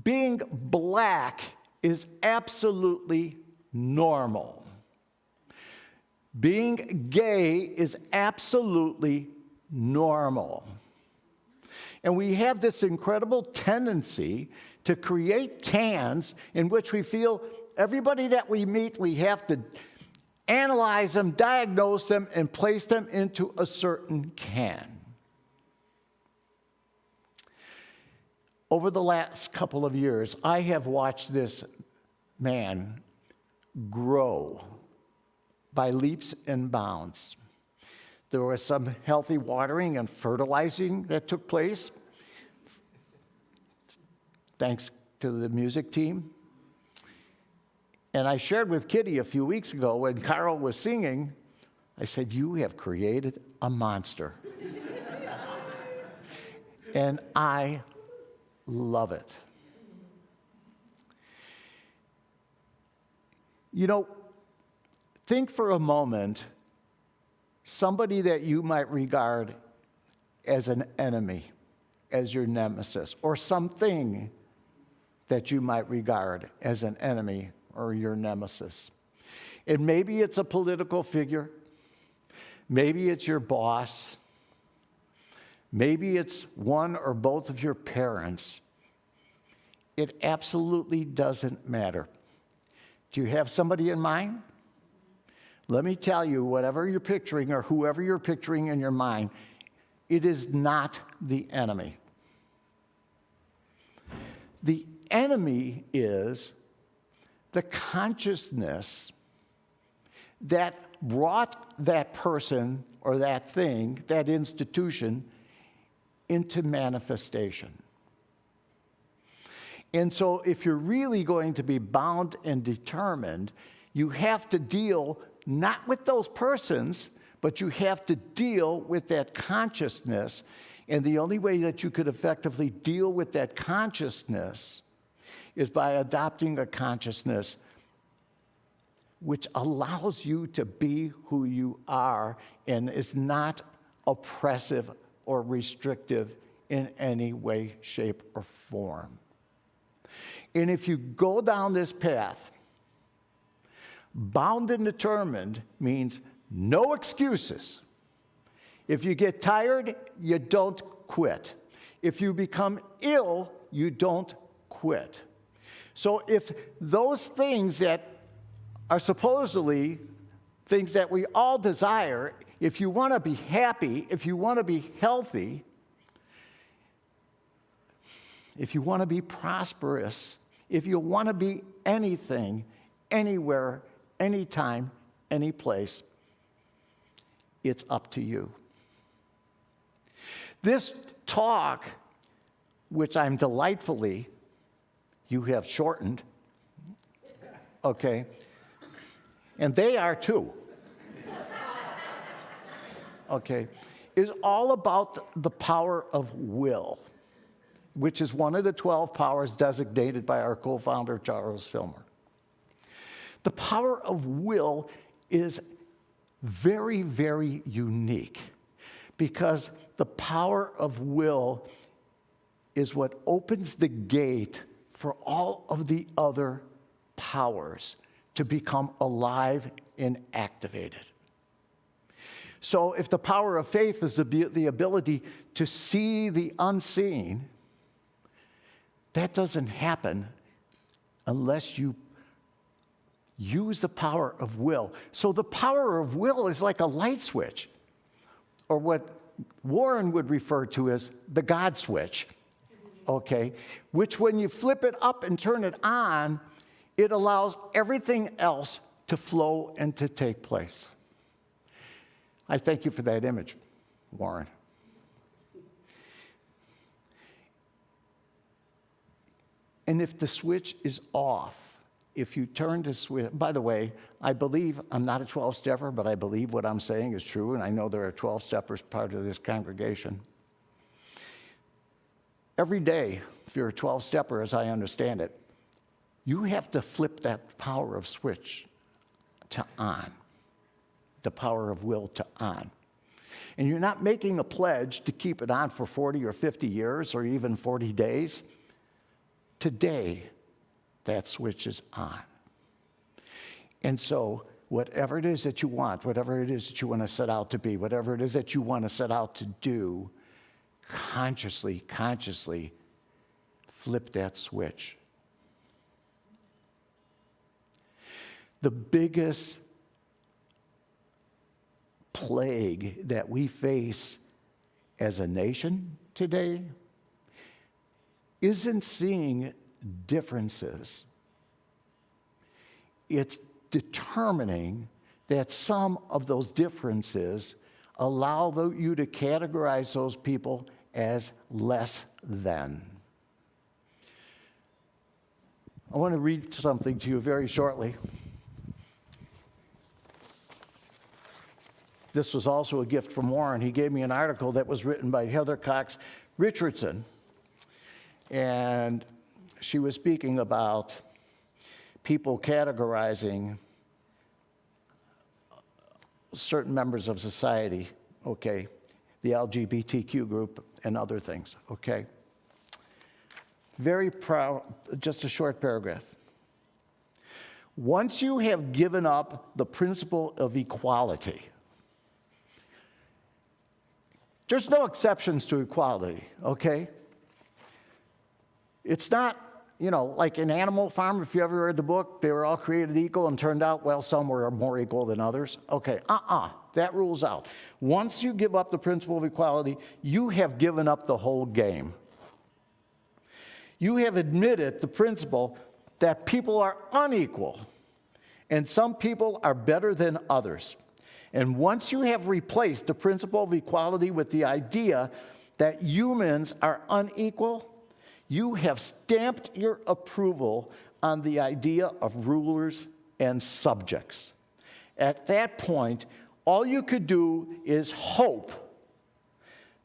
Being black is absolutely normal. Being gay is absolutely normal. And we have this incredible tendency to create cans in which we feel everybody that we meet, we have to analyze them, diagnose them, and place them into a certain can. Over the last couple of years, I have watched this man grow by leaps and bounds. There was some healthy watering and fertilizing that took place, thanks to the music team. And I shared with Kitty a few weeks ago when Carl was singing, I said, "You have created a monster." And I love it. You know, think for a moment somebody that you might regard as an enemy, as your nemesis, or something that you might regard as an enemy or your nemesis. And maybe it's a political figure. Maybe it's your boss. Maybe it's one or both of your parents. It absolutely doesn't matter. Do you have somebody in mind? Let me tell you, whatever you're picturing or whoever you're picturing in your mind, it is not the enemy. The enemy is the consciousness that brought that person or that thing, that institution, into manifestation. And so if you're really going to be bound and determined, you have to deal not with those persons, but you have to deal with that consciousness. And the only way that you could effectively deal with that consciousness is by adopting a consciousness which allows you to be who you are and is not oppressive or restrictive in any way, shape, or form. And if you go down this path, bound and determined means no excuses. If you get tired, you don't quit. If you become ill, you don't quit. So if those things that are supposedly things that we all desire, if you want to be happy, if you want to be healthy, if you want to be prosperous, if you want to be anything, anywhere, anytime, any place, it's up to you. This talk, which I'm delightfully, you have shortened, okay, and they are too, okay, is all about the power of will, which is one of the 12 powers designated by our co-founder, Charles Filmer. The power of will is very, very unique because the power of will is what opens the gate for all of the other powers to become alive and activated. So if the power of faith is the ability to see the unseen, that doesn't happen unless you use the power of will. So the power of will is like a light switch, or what Warren would refer to as the God switch, okay? Which when you flip it up and turn it on, it allows everything else to flow and to take place. I thank you for that image, Warren. And if the switch is off, if you turn the switch, by the way, I believe, I'm not a 12-stepper, but I believe what I'm saying is true, and I know there are 12-steppers part of this congregation. Every day, if you're a 12-stepper, as I understand it, you have to flip that power of switch to on, the power of will to on. And you're not making a pledge to keep it on for 40 or 50 years or even 40 days. Today, that switch is on. And so, whatever it is that you want, whatever it is that you want to set out to be, whatever it is that you want to set out to do, consciously flip that switch. The biggest plague that we face as a nation today isn't seeing differences. It's determining that some of those differences allow you to categorize those people as less than. I want to read something to you very shortly. This was also a gift from Warren. He gave me an article that was written by Heather Cox Richardson. And she was speaking about people categorizing certain members of society, okay, the LGBTQ group and other things, okay. Very proud, just a short paragraph. Once you have given up the principle of equality, there's no exceptions to equality, okay? It's not, like in Animal Farm, if you ever read the book, they were all created equal and turned out, well, some were more equal than others. Okay, that rules out. Once you give up the principle of equality, you have given up the whole game. You have admitted the principle that people are unequal, and some people are better than others. And once you have replaced the principle of equality with the idea that humans are unequal, you have stamped your approval on the idea of rulers and subjects. At that point, all you could do is hope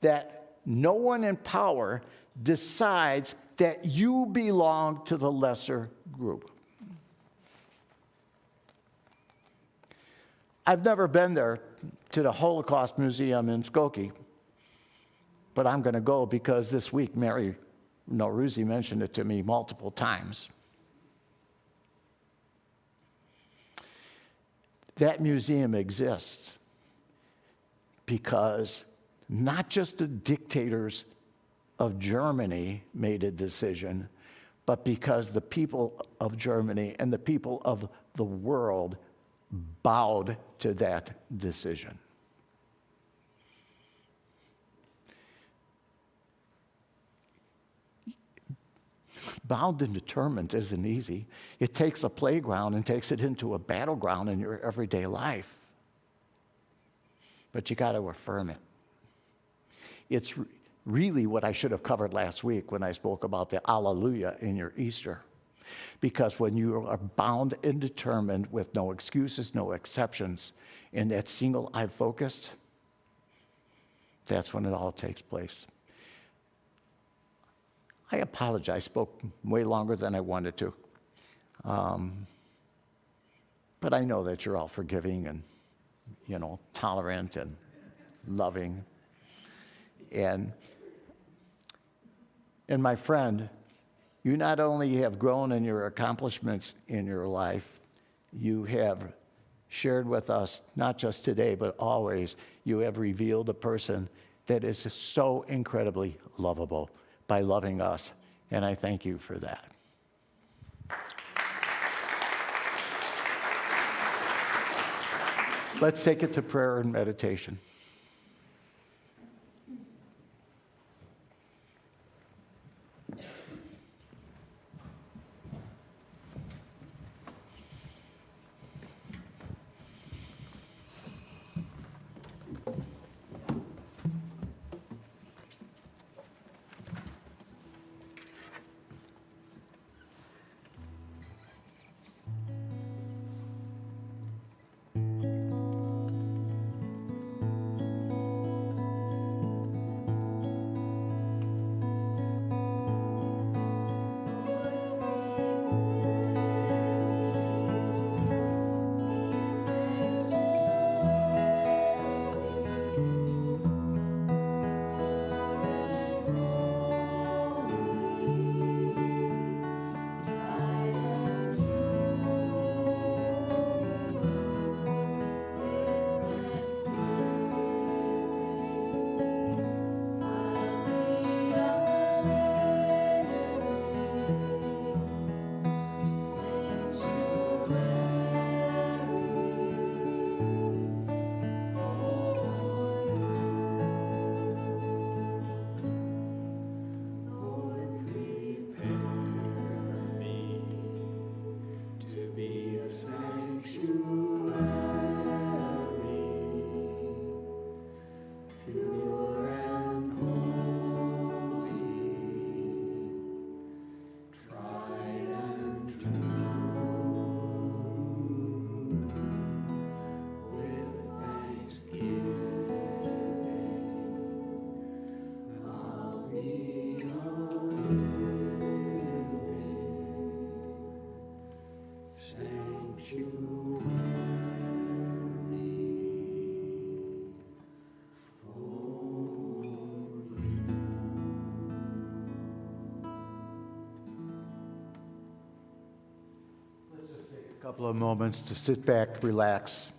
that no one in power decides that you belong to the lesser group. I've never been there to the Holocaust Museum in Skokie, but I'm going to go because this week Mary Ruzi mentioned it to me multiple times. That museum exists because not just the dictators of Germany made a decision, but because the people of Germany and the people of the world bowed to that decision. Bound and determined isn't easy. It takes a playground and takes it into a battleground in your everyday life. But you got to affirm it. It's really what I should have covered last week when I spoke about the Alleluia in your Easter. Because when you are bound and determined with no excuses, no exceptions, in that single-eyed focused, that's when it all takes place. I apologize. I spoke way longer than I wanted to. But I know that you're all forgiving and, tolerant and loving. And my friend, you not only have grown in your accomplishments in your life, you have shared with us, not just today, but always, you have revealed a person that is so incredibly lovable by loving us, and I thank you for that. Let's take it to prayer and meditation. Couple of moments to sit back, relax.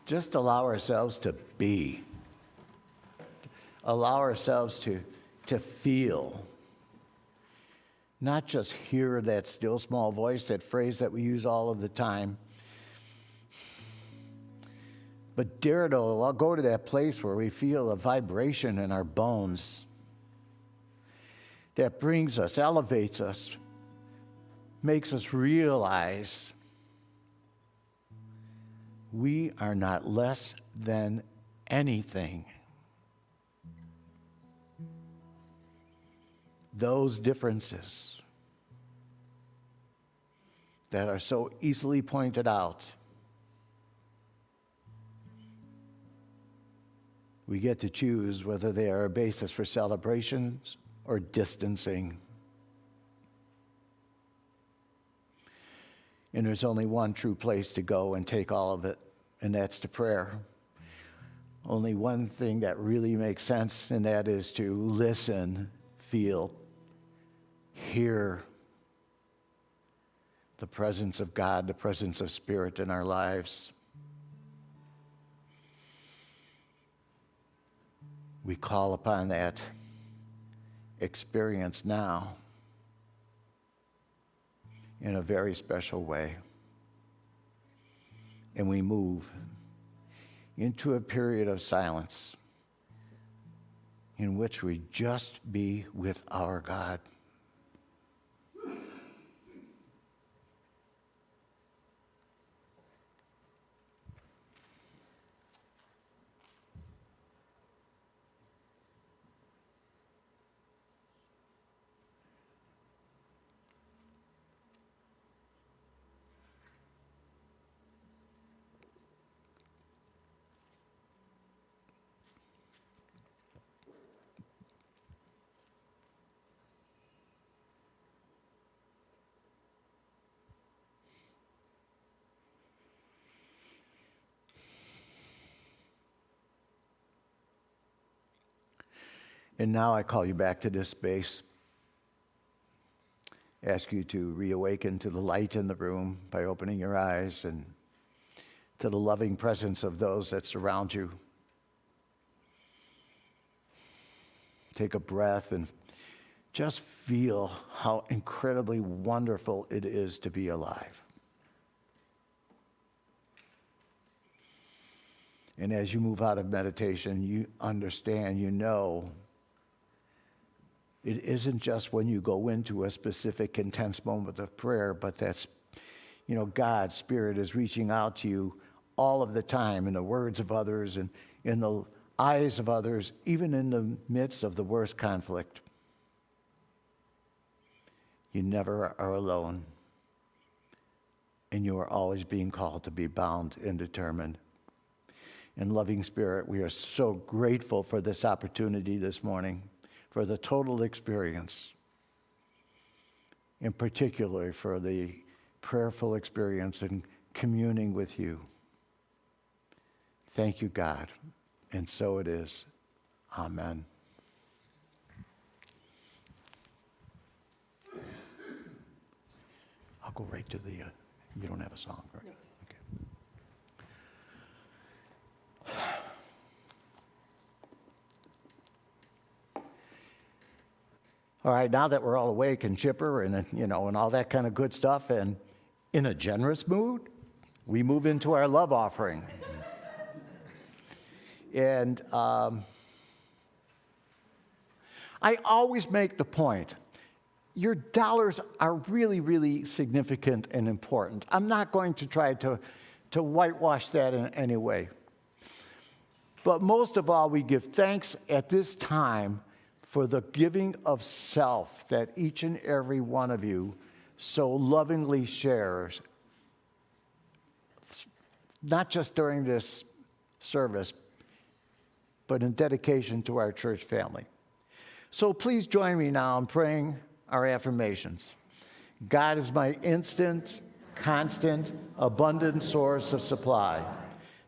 Just allow ourselves to be. Allow ourselves to feel. Not just hear that still small voice, that phrase that we use all of the time. But dare to go to that place where we feel a vibration in our bones that brings us, elevates us, makes us realize we are not less than anything. Those differences that are so easily pointed out, we get to choose whether they are a basis for celebrations or distancing. And there's only one true place to go and take all of it, and that's to prayer. Only one thing that really makes sense, and that is to listen, feel, hear the presence of God, the presence of Spirit in our lives. We call upon that experience now in a very special way. And we move into a period of silence in which we just be with our God. And now I call you back to this space. Ask you to reawaken to the light in the room by opening your eyes and to the loving presence of those that surround you. Take a breath and just feel how incredibly wonderful it is to be alive. And as you move out of meditation, you understand, you know, it isn't just when you go into a specific intense moment of prayer, but that's, God's Spirit is reaching out to you all of the time in the words of others and in the eyes of others, even in the midst of the worst conflict. You never are alone, and you are always being called to be bound and determined. In loving Spirit, we are so grateful for this opportunity this morning, for the total experience, in particular for the prayerful experience in communing with you. Thank you, God, and so it is. Amen. I'll go right to the, you don't have a song, right? Okay. All right, now that we're all awake and chipper and, and all that kind of good stuff and in a generous mood, we move into our love offering. And I always make the point, your dollars are really, really significant and important. I'm not going to try to whitewash that in any way. But most of all, we give thanks at this time for the giving of self that each and every one of you so lovingly shares, not just during this service, but in dedication to our church family. So please join me now in praying our affirmations. God is my instant, constant, abundant source of supply.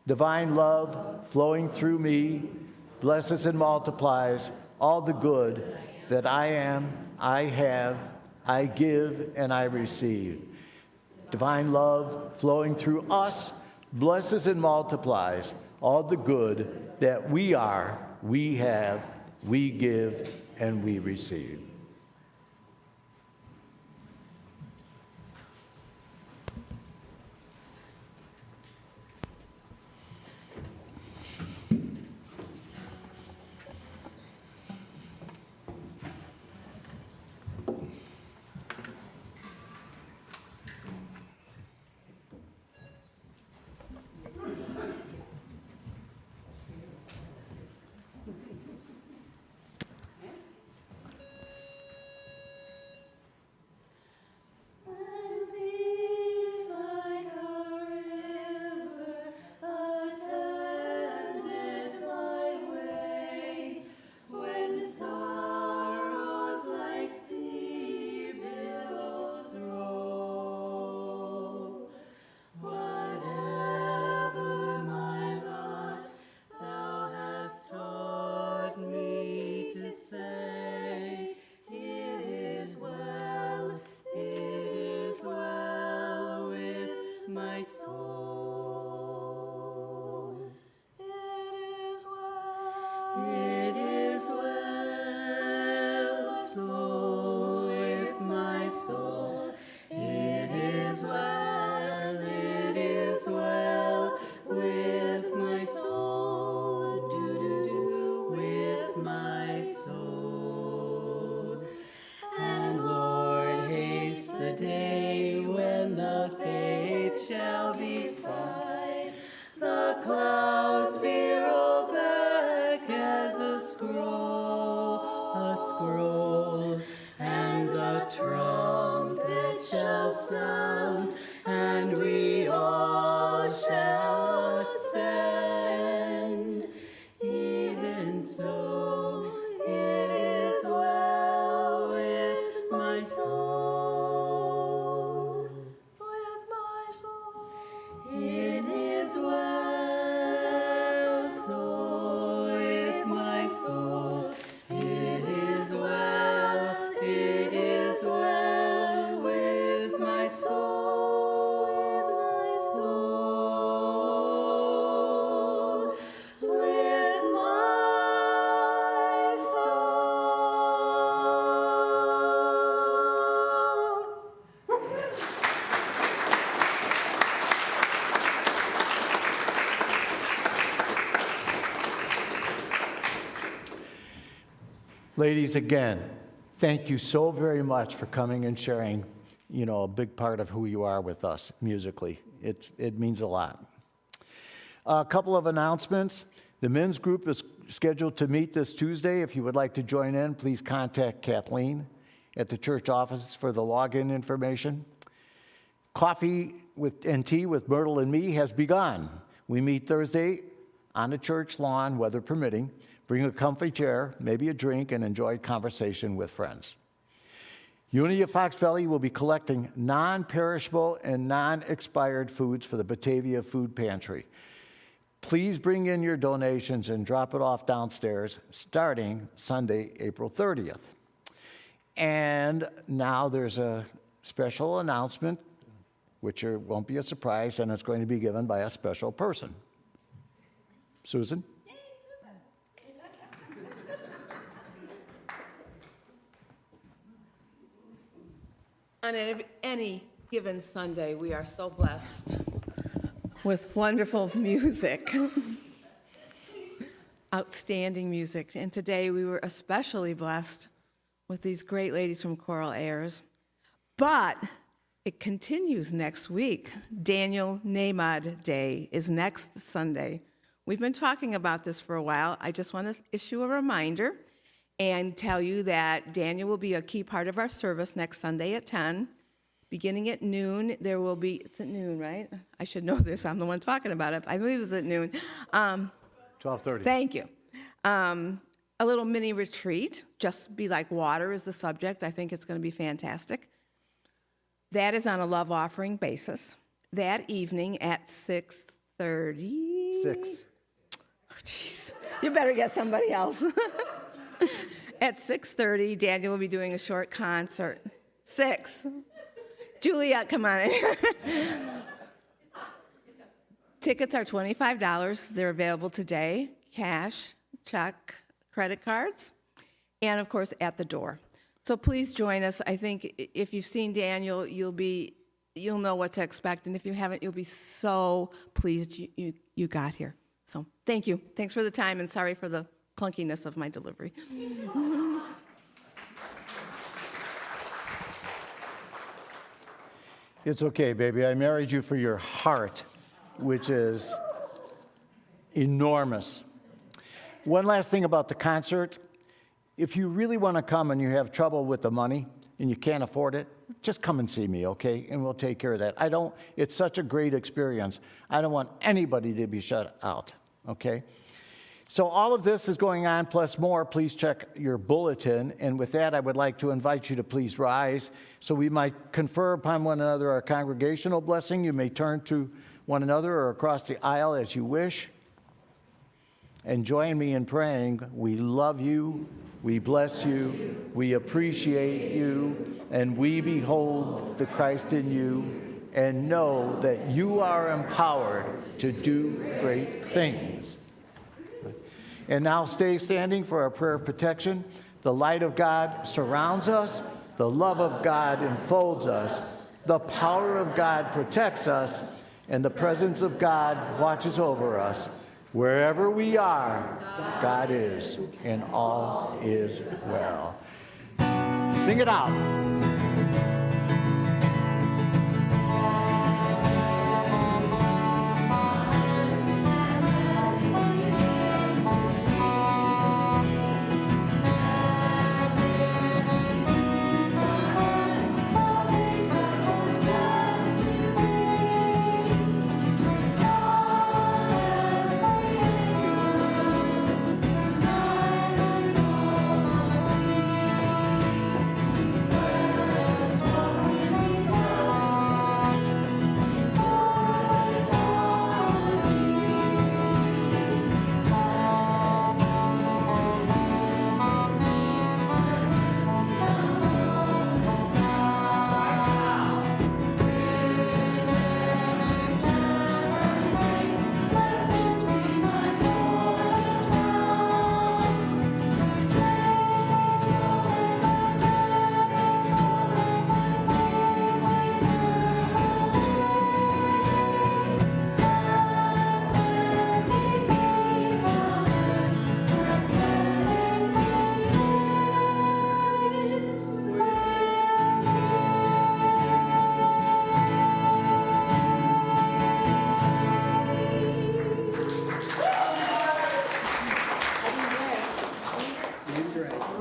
Divine love flowing through me blesses and multiplies all the good that I am, I have, I give, and I receive. divine love flowing through us blesses and multiplies all the good that we are, we have, we give, and we receive. And peace like a river attendeth my way, when sorrows like sea billows roll. Whatever my lot, thou hast taught me to say, it is well with my soul. It is well, soul with my soul. It is well with my soul. Do with my soul. And Lord, haste the day when the faith shall be sight, the clouds be rolled back as a scroll, and the trumpet shall sound, and we all shall ascend. Even so, it is well with my soul. With my soul. It is well, soul with my soul. It is well with my soul. With my soul. Ladies, again, thank you so very much for coming and sharing, a big part of who you are with us musically. It means a lot. A couple of announcements. The men's group is scheduled to meet this Tuesday. If you would like to join in, please contact Kathleen at the church office for the login information. Coffee and tea with Myrtle and me has begun. We meet Thursday on the church lawn, weather permitting. Bring a comfy chair, maybe a drink, and enjoy conversation with friends. Unity of Fox Valley will be collecting non-perishable and non-expired foods for the Batavia Food Pantry. Please bring in your donations and drop it off downstairs starting Sunday, April 30th. And now there's a special announcement, which won't be a surprise, and it's going to be given by a special person. Susan? On any given Sunday, we are so blessed with wonderful music, outstanding music. And today we were especially blessed with these great ladies from Choral Airs. But it continues next week. Daniel Namad Day is next Sunday. We've been talking about this for a while. I just want to issue a reminder and tell you that Daniel will be a key part of our service next Sunday at 10. Beginning at noon, there will be, it's at noon, right? I should know this, I'm the one talking about it. I believe it's at noon. 12:30. Thank you. A little mini retreat, just be like water is the subject. I think it's going to be fantastic. That is on a love offering basis. That evening at 6:30. 6. Oh, jeez. You better get somebody else. At 6:30, Daniel will be doing a short concert. 6. Juliet, come on in. Tickets are $25. They're available today, cash, check, credit cards, and of course at the door. So please join us. I think if you've seen Daniel, you'll know what to expect, and if you haven't, you'll be so pleased you got here. So thank you. Thanks for the time, and sorry for the clunkiness of my delivery. It's okay, baby. I married you for your heart, which is enormous. One last thing about the concert. If you really want to come and you have trouble with the money and you can't afford it, just come and see me, okay? And we'll take care of that. It's such a great experience. I don't want anybody to be shut out, okay? So all of this is going on, plus more. Please check your bulletin. And with that, I would like to invite you to please rise so we might confer upon one another our congregational blessing. You may turn to one another or across the aisle as you wish. And join me in praying. We love you, we bless you, we appreciate you, and we behold the Christ in you and know that you are empowered to do great things. And now stay standing for our prayer of protection. The light of God surrounds us, the love of God enfolds us, the power of God protects us, and the presence of God watches over us. Wherever we are, God is, and all is well. Sing it out.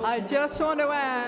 I just want to add,